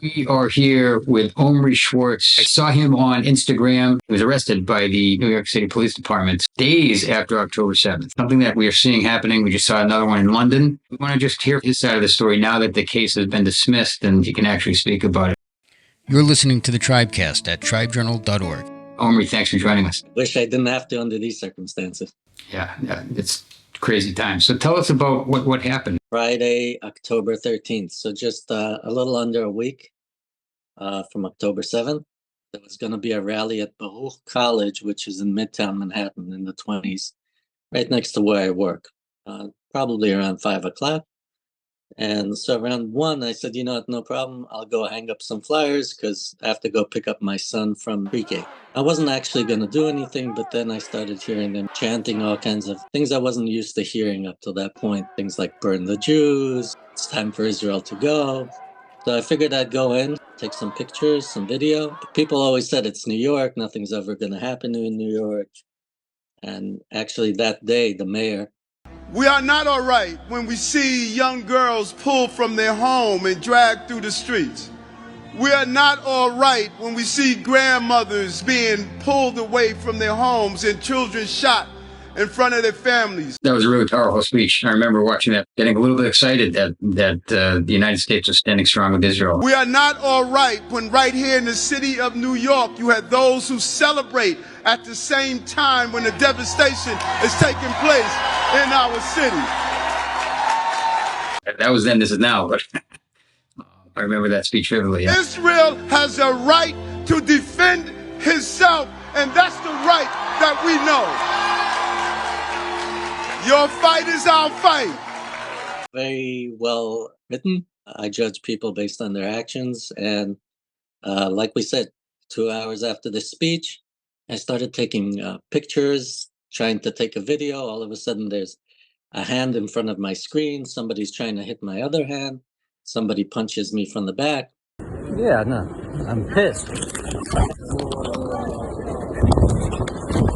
We are here with Omri Schwartz. I saw him on Instagram. He was arrested by the New York City Police Department days after October 7th. Something that we are seeing happening. We just saw another one in London. We want to just hear his side of the story now that the case has been dismissed and he can actually speak about it. You're listening to the TRIBECAST at tribejournal.org. Omri, thanks for joining us. Wish I didn't have to under these circumstances. Yeah, it's crazy times. So tell us about what happened. Friday, October 13th. So just a little under a week from October 7th. There was going to be a rally at Baruch College, which is in Midtown Manhattan in the 20s, right next to where I work, probably around 5 o'clock. And so around 1, I said, no problem. I'll go hang up some flyers because I have to go pick up my son from pre-K. I wasn't actually going to do anything, but then I started hearing them chanting all kinds of things I wasn't used to hearing up to that point. Things like burn the Jews, it's time for Israel to go. So I figured I'd go in, take some pictures, some video. People always said it's New York, nothing's ever going to happen in New York. And actually that day, the mayor, we are not all right when we see young girls pulled from their home and dragged through the streets. We are not all right when we see grandmothers being pulled away from their homes and children shot in front of their families. That was a really powerful speech. I remember watching that, getting a little bit excited that the United States was standing strong with Israel. We are not all right when right here in the city of New York, you have those who celebrate at the same time when the devastation is taking place in our city. That was then, this is now, but I remember that speech vividly. Yeah. Israel has a right to defend himself, and that's the right that we know. Your fight is our fight. very well written. I judge people based on their actions. And like we said, 2 hours after the speech, I started taking pictures, trying to take a video. All of a sudden, there's a hand in front of my screen. Somebody's trying to hit my other hand. Somebody punches me from the back. Yeah, no, I'm pissed.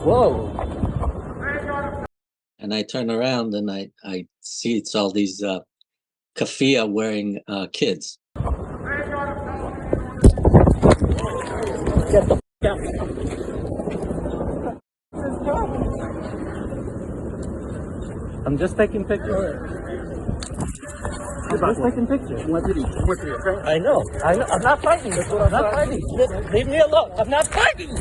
Whoa. And I turn around and I see it's all these keffiyeh wearing kids. Get the f*** out. I'm just taking pictures. I'm just taking pictures. I know. I'm not fighting. I'm not fighting. Leave me alone. I'm not fighting.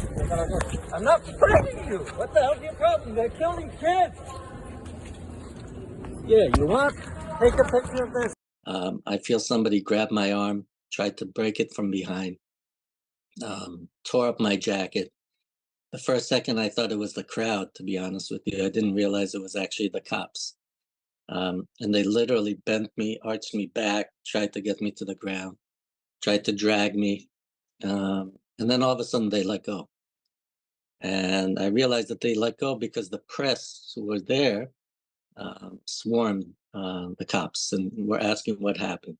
I'm not fighting you. What the hell's your problem? They're killing kids. Yeah, you want? Take a picture of this. I feel somebody grab my arm, tried to break it from behind, tore up my jacket. The first second I thought it was the crowd, to be honest with you. I didn't realize it was actually the cops. And they literally bent me, arched me back, tried to get me to the ground, tried to drag me. And then all of a sudden they let go. And I realized that they let go because the press who were there swarmed the cops and were asking what happened.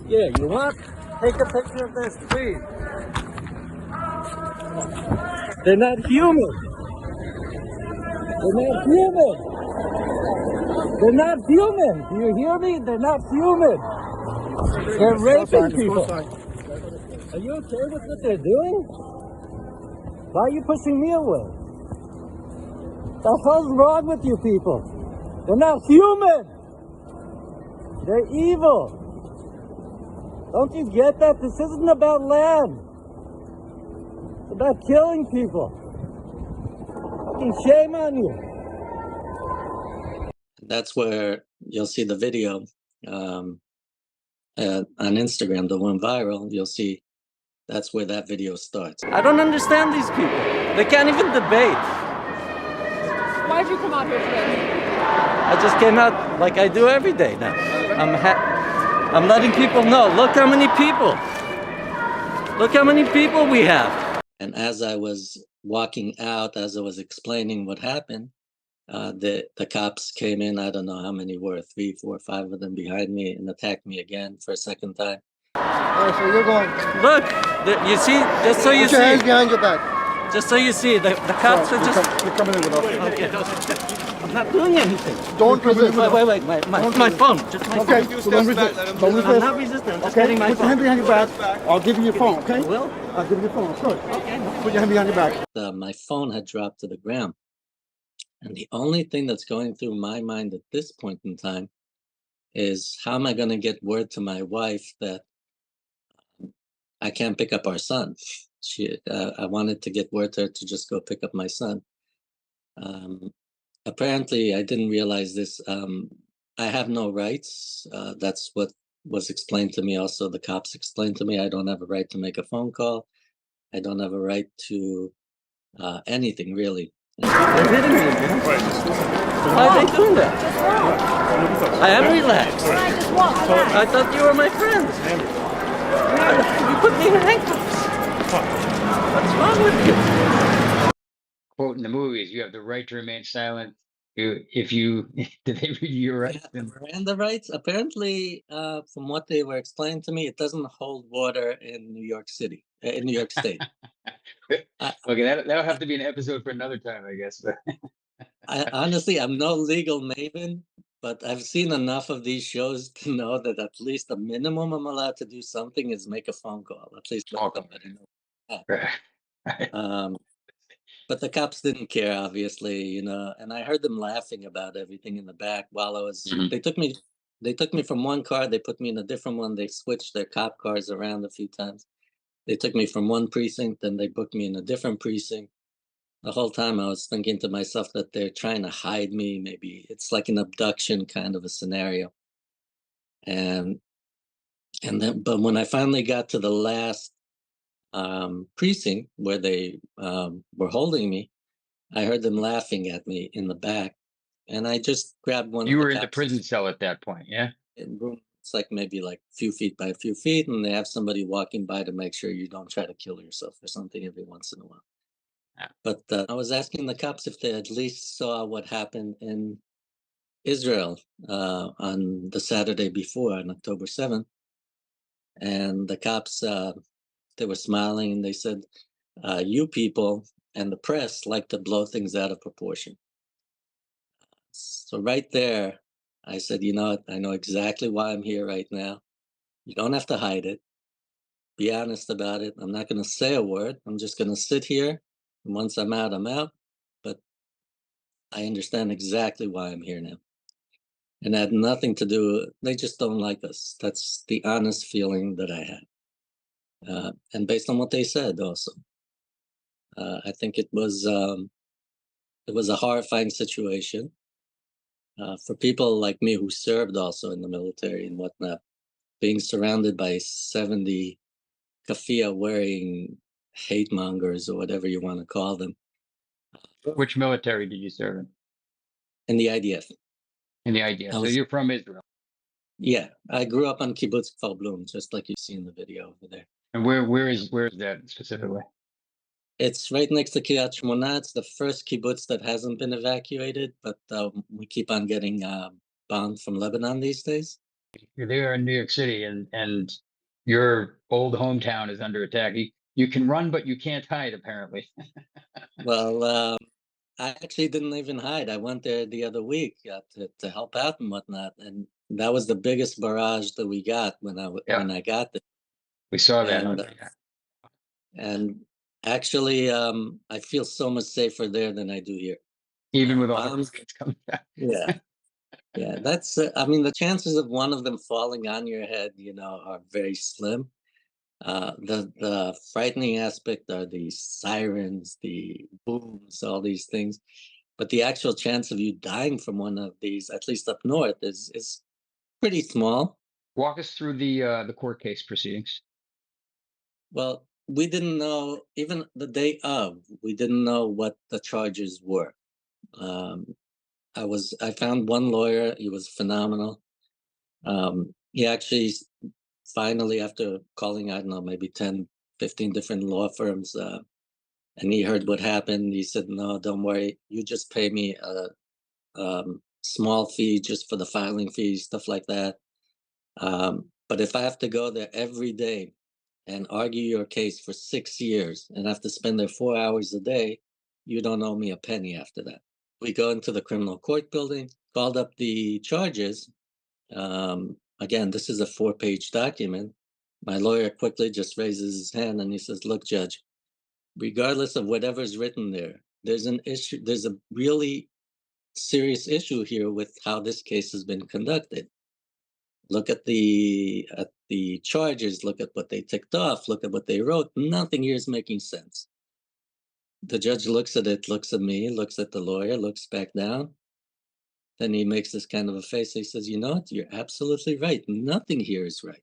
Yeah, you want? Take a picture of this, please. They're not human. They're not human. They're not human. Do you hear me? They're not human. They're raping people. Are you okay with what they're doing? Why are you pushing me away? The hell's wrong with you people? They're not human. They're evil. Don't you get that? This isn't about land. It's about killing people. Fucking shame on you. That's where you'll see the video on Instagram, the one viral. You'll see that's where that video starts. I don't understand these people. They can't even debate. Why'd you come out here today? I just came out like I do every day now. I'm letting people know. Look how many people. Look how many people we have. And as I was walking out, as I was explaining what happened, the cops came in. I don't know how many were, 3, 4, 5 of them behind me, and attacked me again for a second time. All right, so you're going. Look, you see, just so you Put your hands see. behind your back. Just so you see, the cops are just... You're coming in with us. Okay, I'm not doing anything. Don't resist. Wait, my phone. Just my Okay, phone. so don't resist. Don't resist. I'm not resisting. I'm just Okay, getting my put your hand phone. behind your back. I'll give you your phone, okay? Will? I'll give you your phone, sure. Okay. Put your hand behind your back. My phone had dropped to the ground. And the only thing that's going through my mind at this point in time is how am I going to get word to my wife that I can't pick up our son? I wanted to get word to her to just go pick up my son. Apparently, I didn't realize this. I have no rights. That's what was explained to me. Also, the cops explained to me I don't have a right to make a phone call. I don't have a right to anything, really. They're hitting me. Why are they doing that? I am relaxed. I thought you were my friend. You put me in handcuffs. What's wrong with you? Quote in the movies, you have the right to remain silent. If you did they read your rights? Miranda rights. Apparently, from what they were explaining to me, it doesn't hold water in New York City, in New York State. Okay, that'll have to be an episode for another time, I guess. Honestly, I'm no legal maven, but I've seen enough of these shows to know that at least the minimum I'm allowed to do something is make a phone call. At least let somebody know. Right. But the cops didn't care, obviously, and I heard them laughing about everything in the back while I was. Mhm. They took me from one car, they put me in a different one. They switched their cop cars around a few times. They took me from one precinct, then they booked me in a different precinct. The whole time I was thinking to myself that they're trying to hide me. Maybe it's like an abduction kind of a scenario. And then, but when I finally got to the last precinct where they were holding me, I heard them laughing at me in the back, and I just grabbed one You of the were in the cops' prison cell at that point, yeah? room. It's like maybe like a few feet by a few feet, and they have somebody walking by to make sure you don't try to kill yourself or something every once in a while. Yeah. But I was asking the cops if they at least saw what happened in Israel on the Saturday before, on October 7th. And the cops, they were smiling and they said, you people and the press like to blow things out of proportion. So right there, I said, you know what? I know exactly why I'm here right now. You don't have to hide it. Be honest about it. I'm not going to say a word. I'm just going to sit here. And once I'm out, I'm out. But I understand exactly why I'm here now. And it had nothing to do, they just don't like us. That's the honest feeling that I had. And based on what they said also, I think it was a horrifying situation. For people like me who served also in the military and whatnot, being surrounded by 70 kafia wearing hate mongers or whatever you want to call them. Which military did you serve in? In the IDF. In the idea. So you're from Israel. Yeah, I grew up on Kibbutz Kfar Blum, just like you see in the video over there. And where is that specifically? It's right next to Kiryat Shmona. It's the first kibbutz that hasn't been evacuated, but we keep on getting bombed from Lebanon these days. You're there in New York City, and your old hometown is under attack. You can run, but you can't hide, apparently. Well, I actually didn't even hide. I went there the other week to help out and whatnot, and that was the biggest barrage that we got when I got there. We saw that. And actually, I feel so much safer there than I do here. Even with all the Bombs, rockets coming down. yeah. Yeah, that's. I mean, the chances of one of them falling on your head, are very slim. The frightening aspect are the sirens, the booms, all these things, but the actual chance of you dying from one of these, at least up north, is pretty small. Walk us through the court case proceedings. Well, we didn't know even the day of. We didn't know what the charges were. Um, I found one lawyer. He was phenomenal. He actually finally, after calling, I don't know, maybe 10, 15 different law firms, and he heard what happened. He said, no, don't worry. You just pay me a small fee just for the filing fee, stuff like that. But if I have to go there every day and argue your case for 6 years and have to spend there 4 hours a day, you don't owe me a penny after that. We go into the criminal court building, called up the charges. Again, this is a 4-page document. My lawyer quickly just raises his hand and he says, look, Judge, regardless of whatever's written there, there's an issue. There's a really serious issue here with how this case has been conducted. Look at the charges, look at what they ticked off, look at what they wrote. Nothing here is making sense. The judge looks at it, looks at me, looks at the lawyer, looks back down. Then he makes this kind of a face. He says, you know what? You're absolutely right. Nothing here is right.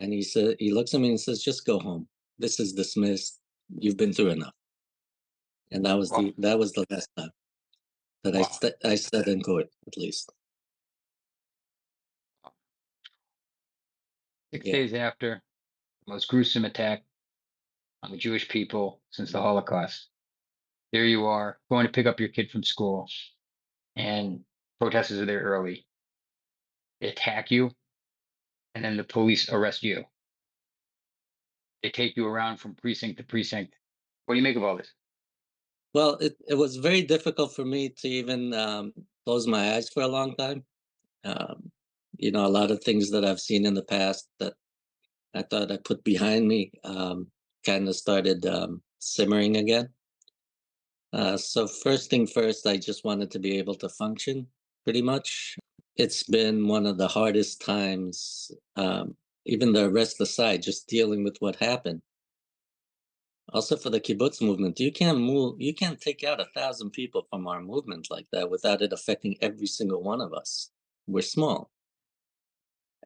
And he looks at me and says, just go home. This is dismissed. You've been through enough. And that was the last time that I sat in court, at least. 6 Yeah. days after the most gruesome attack on the Jewish people since the Holocaust, there you are going to pick up your kid from school, and protesters are there early. They attack you, and then the police arrest you. They take you around from precinct to precinct. What do you make of all this? Well, it was very difficult for me to even close my eyes for a long time. A lot of things that I've seen in the past that I thought I put behind me kind of started simmering again. So first thing first, I just wanted to be able to function pretty much. It's been one of the hardest times, even the arrest aside, just dealing with what happened. Also for the kibbutz movement, you can't take out 1,000 people from our movement like that without it affecting every single one of us. We're small.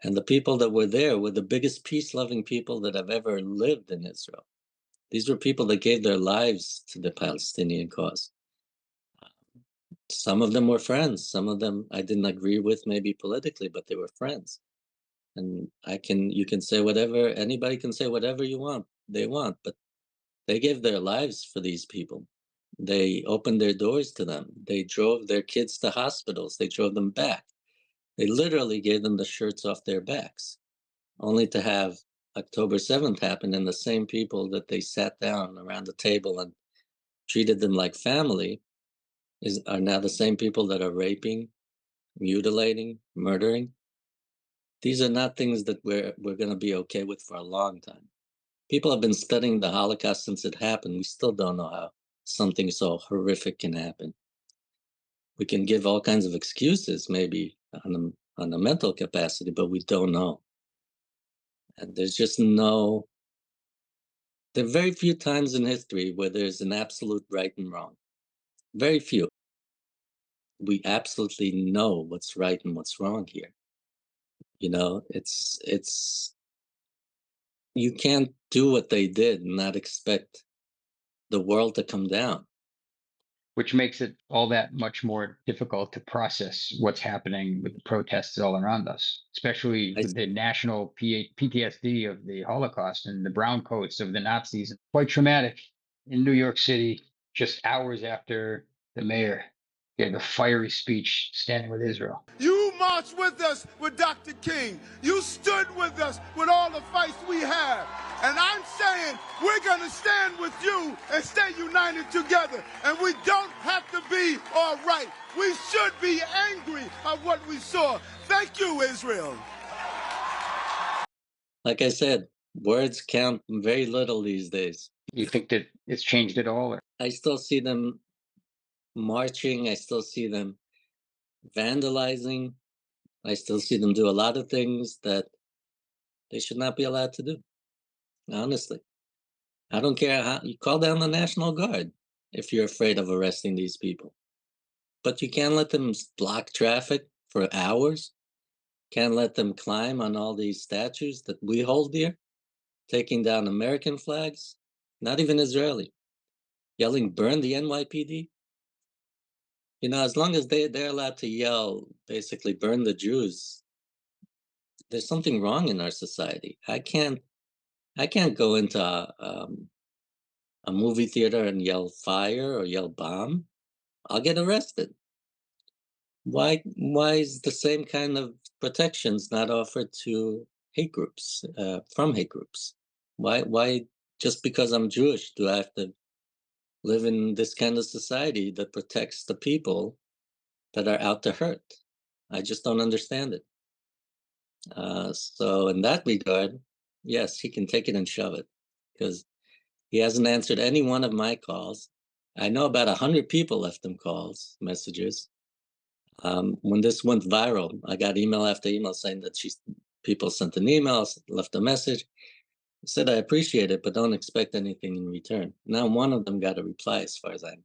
And the people that were there were the biggest peace-loving people that have ever lived in Israel. These were people that gave their lives to the Palestinian cause. Some of them were friends. Some of them I didn't agree with maybe politically, but they were friends. And you can say whatever, anybody can say whatever they want, but they gave their lives for these people. They opened their doors to them. They drove their kids to hospitals. They drove them back. They literally gave them the shirts off their backs, only to have October 7th happen, and the same people that they sat down around the table and treated them like family are now the same people that are raping, mutilating, murdering. These are not things that we're going to be okay with for a long time. People have been studying the Holocaust since it happened. We still don't know how something so horrific can happen. We can give all kinds of excuses, maybe on the mental capacity, but we don't know. And there are very few times in history where there's an absolute right and wrong. Very few. We absolutely know what's right and what's wrong here. You can't do what they did and not expect the world to come down. Which makes it all that much more difficult to process what's happening with the protests all around us, especially with the national PTSD of the Holocaust and the brown coats of the Nazis. Quite traumatic in New York City, just hours after the mayor gave a fiery speech standing with Israel. You marched with us with Dr. King. You stood with us with all the fights we have. And I'm saying we're going to stand with you and stay united together. And we don't have to be all right. We should be angry at what we saw. Thank you, Israel. Like I said, words count very little these days. You think that it's changed at all? Or? I still see them marching. I still see them vandalizing. I still see them do a lot of things that they should not be allowed to do. Honestly, I don't care how you call down the National Guard if you're afraid of arresting these people, but you can't let them block traffic for hours. Can't let them climb on all these statues that we hold dear, taking down American flags, not even Israeli, yelling, burn the NYPD. As long as they're allowed to yell, basically, burn the Jews, there's something wrong in our society. I can't go into a movie theater and yell fire or yell bomb. I'll get arrested. Why is the same kind of protections not offered to hate groups, from hate groups? Why just because I'm Jewish do I have to live in this kind of society that protects the people that are out to hurt? I just don't understand it. So in that regard, yes, he can take it and shove it, because he hasn't answered any one of my calls. I know about 100 people left him calls, messages. When this went viral, I got email after email saying that people sent an email, left a message. I said, I appreciate it, but don't expect anything in return. Now one of them got a reply as far as I know.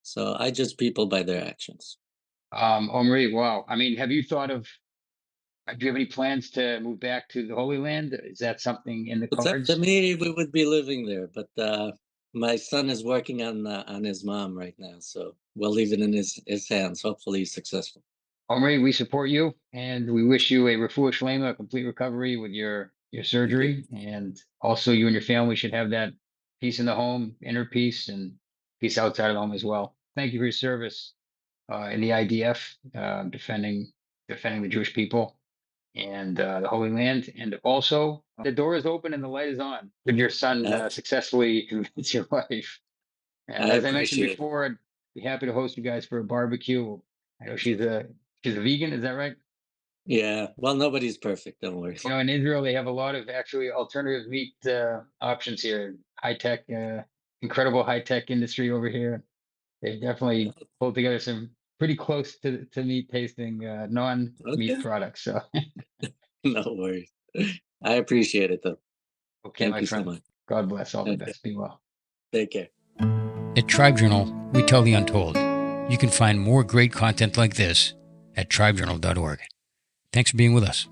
So I judge people by their actions. Omri, wow. I mean, have you thought of, do you have any plans to move back to the Holy Land? Is that something in the It's up to cards? me, we would be living there, but my son is working on his mom right now, so we'll leave it in his hands. Hopefully he's successful. Omri, we support you and we wish you a refuah shlema, a complete recovery with your surgery. And also you and your family should have that peace in the home, inner peace, and peace outside of the home as well. Thank you for your service in the IDF, defending the Jewish people and the Holy Land. And also the door is open and the light is on. Did your son successfully convince your wife? And I as I mentioned appreciate it. before, I'd be happy to host you guys for a barbecue. I know she's a vegan, is that right? Yeah, well, nobody's perfect, don't worry. You know, in Israel, they have a lot of actually alternative meat options here. High tech, incredible high tech industry over here. They've definitely pulled together some pretty close to meat tasting non-meat Okay. products. So, No worries. I appreciate it though. okay, Thank my you friend. so much. God bless. All the Okay. best. Be well. Take care. At Tribe Journal, we tell the untold. You can find more great content like this at tribejournal.org. Thanks for being with us.